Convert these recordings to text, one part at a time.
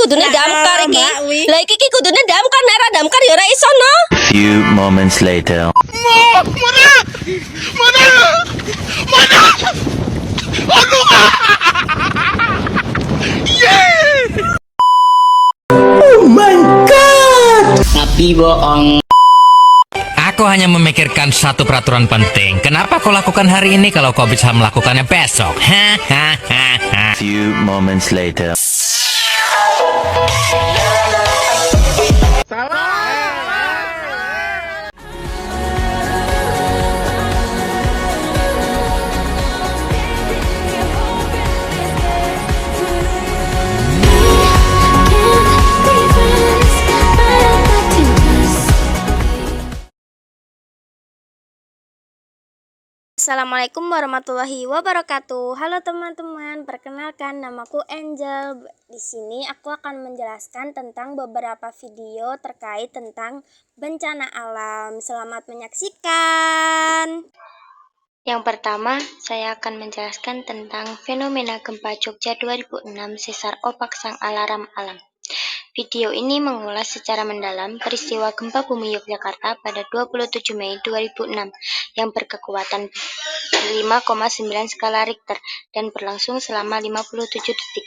kudune damkar iki. Lah iki kudune damkar, nek ora damkar ya ora iso no. Few moments later. Nabi bohong. Aku hanya memikirkan satu peraturan penting. Kenapa kau lakukan hari ini kalau kau bisa melakukannya besok? Hahaha. Few moments later. Assalamualaikum warahmatullahi wabarakatuh. Halo teman-teman, perkenalkan namaku Angel. Di sini aku akan menjelaskan tentang beberapa video terkait tentang bencana alam. Selamat menyaksikan. Yang pertama, saya akan menjelaskan tentang fenomena gempa Jogja 2006 sesar opak sang alarm alam. Video ini mengulas secara mendalam peristiwa gempa bumi Yogyakarta pada 27 Mei 2006 yang berkekuatan 5,9 skala Richter dan berlangsung selama 57 detik,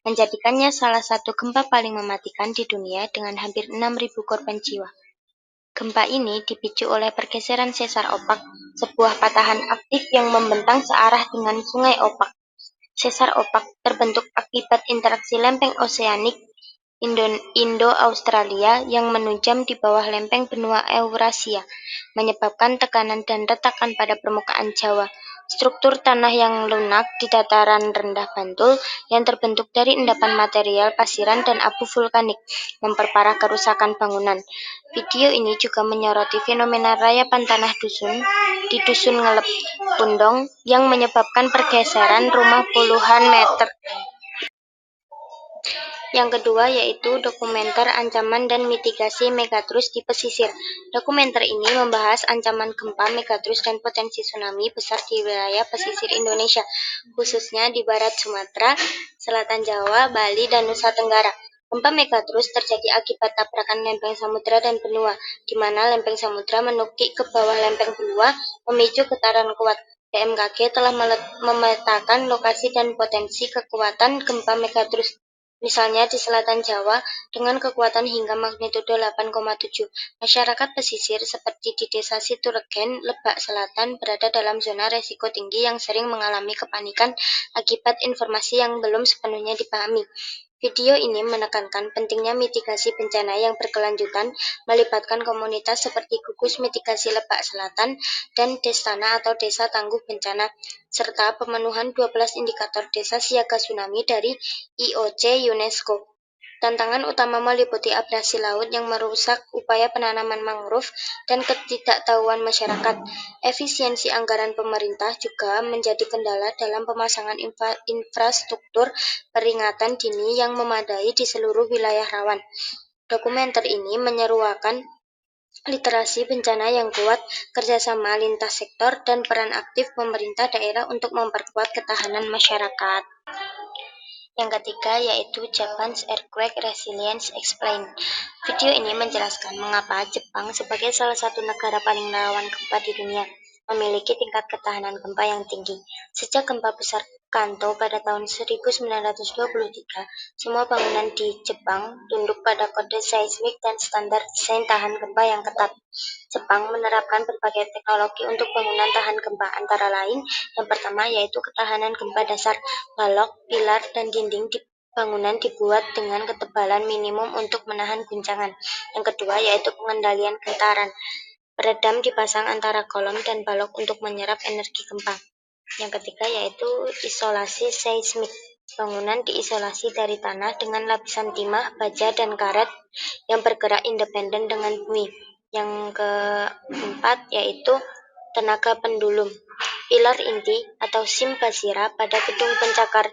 menjadikannya salah satu gempa paling mematikan di dunia dengan hampir 6.000 korban jiwa. Gempa ini dipicu oleh pergeseran sesar opak, sebuah patahan aktif yang membentang searah dengan sungai opak. Sesar opak terbentuk akibat interaksi lempeng oseanik Indo-Australia yang menunjam di bawah lempeng benua Eurasia, menyebabkan tekanan dan retakan pada permukaan Jawa. Struktur tanah yang lunak di dataran rendah Bantul yang terbentuk dari endapan material pasiran dan abu vulkanik memperparah kerusakan bangunan. Video ini juga menyoroti fenomena rayapan tanah dusun di Dusun Ngelep Pundong yang menyebabkan pergeseran rumah puluhan meter. Yang kedua yaitu dokumenter ancaman dan mitigasi megatrus di pesisir. Dokumenter ini membahas ancaman gempa, megatrus, dan potensi tsunami besar di wilayah pesisir Indonesia, khususnya di barat Sumatera, selatan Jawa, Bali, dan Nusa Tenggara. Gempa megatrus terjadi akibat tabrakan lempeng samudra dan benua, di mana lempeng samudra menukik ke bawah lempeng benua, memicu getaran kuat. BMKG telah memetakan lokasi dan potensi kekuatan gempa megatrus. Misalnya di selatan Jawa dengan kekuatan hingga magnitudo 8,7. Masyarakat pesisir seperti di Desa Situregen, Lebak Selatan berada dalam zona resiko tinggi yang sering mengalami kepanikan akibat informasi yang belum sepenuhnya dipahami. Video ini menekankan pentingnya mitigasi bencana yang berkelanjutan, melibatkan komunitas seperti Gugus Mitigasi Lebak Selatan dan Destana atau Desa Tangguh Bencana, serta pemenuhan 12 indikator desa siaga tsunami dari IOC UNESCO. Tantangan utama meliputi abrasi laut yang merusak upaya penanaman mangrove dan ketidaktahuan masyarakat. Efisiensi anggaran pemerintah juga menjadi kendala dalam pemasangan infrastruktur peringatan dini yang memadai di seluruh wilayah rawan. Dokumenter ini menyeruakan literasi bencana yang kuat, kerjasama lintas sektor, dan peran aktif pemerintah daerah untuk memperkuat ketahanan masyarakat. Yang ketiga yaitu Japan's Earthquake Resilience Explained. Video ini menjelaskan mengapa Jepang sebagai salah satu negara paling rawan gempa di dunia memiliki tingkat ketahanan gempa yang tinggi. Sejak gempa besar Kanto pada tahun 1923, semua bangunan di Jepang tunduk pada kode seismik dan standar desain tahan gempa yang ketat. Jepang menerapkan berbagai teknologi untuk bangunan tahan gempa, antara lain yang pertama yaitu ketahanan gempa dasar. Balok, pilar, dan dinding di bangunan dibuat dengan ketebalan minimum untuk menahan guncangan. Yang kedua yaitu pengendalian getaran. Peredam dipasang antara kolom dan balok untuk menyerap energi gempa. Yang ketiga yaitu isolasi seismik. Bangunan diisolasi dari tanah dengan lapisan timah, baja, dan karet yang bergerak independen dengan bumi. Yang keempat yaitu tenaga pendulum. Pilar inti atau simpasira pada gedung pencakar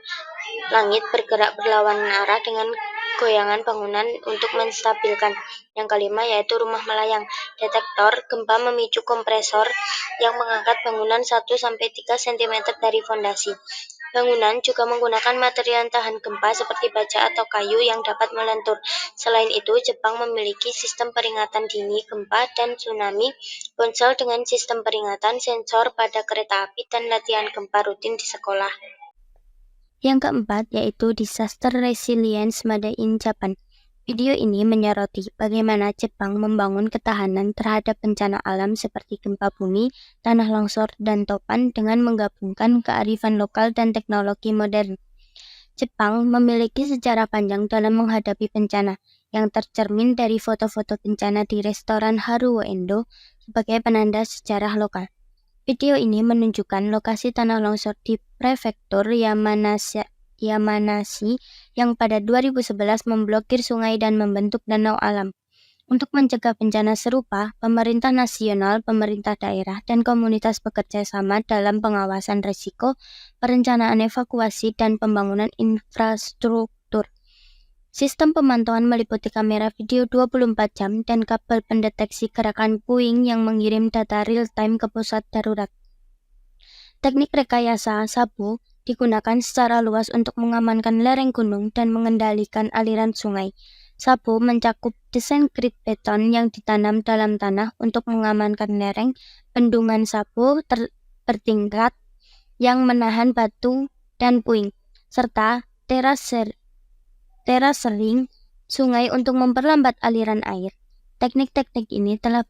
langit bergerak berlawanan arah dengan goyangan bangunan untuk menstabilkan. Yang kelima yaitu rumah melayang. Detektor gempa memicu kompresor yang mengangkat bangunan 1-3 cm dari fondasi. Bangunan juga menggunakan material tahan gempa seperti baja atau kayu yang dapat melentur. Selain itu, Jepang memiliki sistem peringatan dini gempa dan tsunami, ponsel dengan sistem peringatan, sensor pada kereta api, dan latihan gempa rutin di sekolah. Yang keempat yaitu Disaster Resilience Made in Japan. Video ini menyoroti bagaimana Jepang membangun ketahanan terhadap bencana alam seperti gempa bumi, tanah longsor, dan topan dengan menggabungkan kearifan lokal dan teknologi modern. Jepang memiliki sejarah panjang dalam menghadapi bencana, yang tercermin dari foto-foto bencana di restoran Haruo Endo sebagai penanda sejarah lokal. Video ini menunjukkan lokasi tanah longsor di prefektur Yamanashi yang pada 2011 memblokir sungai dan membentuk danau alam. Untuk mencegah bencana serupa, pemerintah nasional, pemerintah daerah, dan komunitas bekerja sama dalam pengawasan risiko, perencanaan evakuasi, dan pembangunan infrastruktur. Sistem pemantauan meliputi kamera video 24 jam dan kabel pendeteksi gerakan puing yang mengirim data real-time ke pusat darurat. Teknik rekayasa SABO digunakan secara luas untuk mengamankan lereng gunung dan mengendalikan aliran sungai. SABO mencakup desain grid beton yang ditanam dalam tanah untuk mengamankan lereng, bendungan SABO bertingkat yang menahan batu dan puing, serta terasering sungai untuk memperlambat aliran air. Teknik-teknik ini telah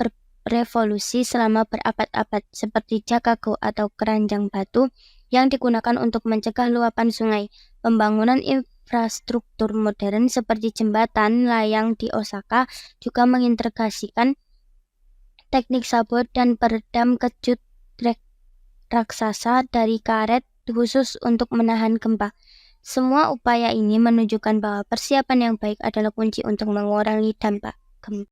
berevolusi selama berabad-abad, seperti jakago atau keranjang batu yang digunakan untuk mencegah luapan sungai. Pembangunan infrastruktur modern seperti jembatan layang di Osaka juga mengintegrasikan teknik SABO dan peredam kejut raksasa dari karet khusus untuk menahan gempa. Semua upaya ini menunjukkan bahwa persiapan yang baik adalah kunci untuk mengurangi dampak gempa.